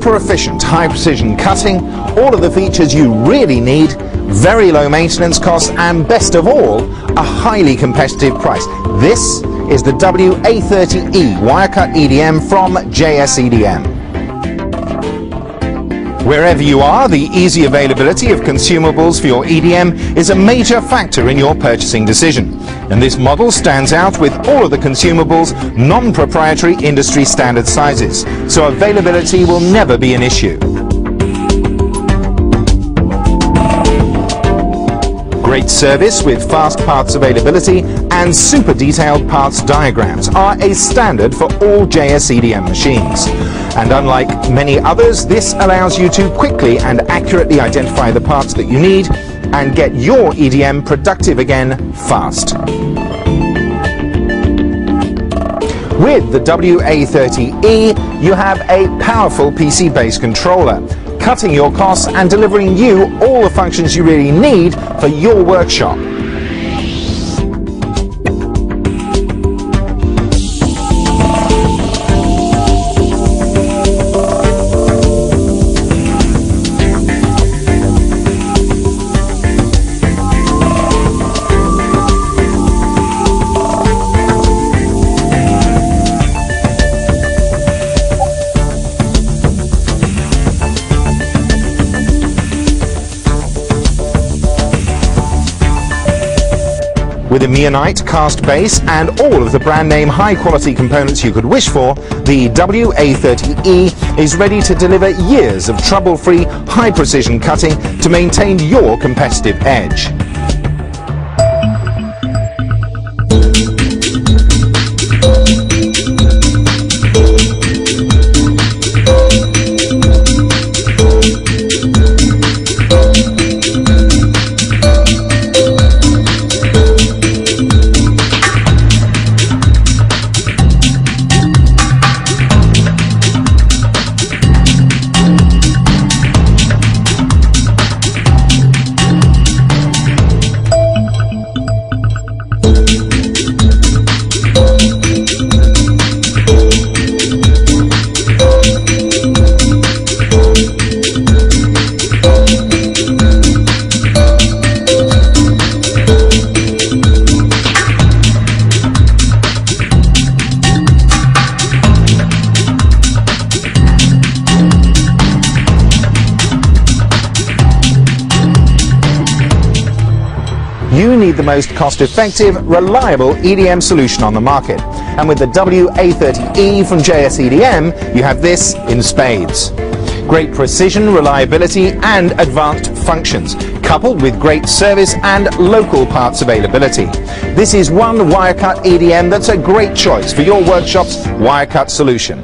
super efficient, high precision cutting, all of the features you really need, very low maintenance costs, and best of all, a highly competitive price. This is the WA30E wire cut EDM from JS/EDM. Wherever you are, the easy availability of consumables for your EDM is a major factor in your purchasing decision. And this model stands out with all of the consumables non-proprietary industry standard sizes, so availability will never be an issue. Great service with fast parts availability and super detailed parts diagrams are a standard for all JS/EDM machines. And unlike many others, this allows you to quickly and accurately identify the parts that you need and get your EDM productive again fast. With the WA30E, you have a powerful PC-based controller, cutting your costs and delivering you all the functions you really need for your workshop. With a Meonite cast base and all of the brand name high quality components you could wish for, the WA30E is ready to deliver years of trouble-free, high precision cutting to maintain your competitive edge. You need the most cost-effective, reliable EDM solution on the market. And with the WA30E from JS/EDM, you have this in spades. Great precision, reliability, and advanced functions, coupled with great service and local parts availability. This is one wire cut EDM that's a great choice for your workshop's wire cut solution.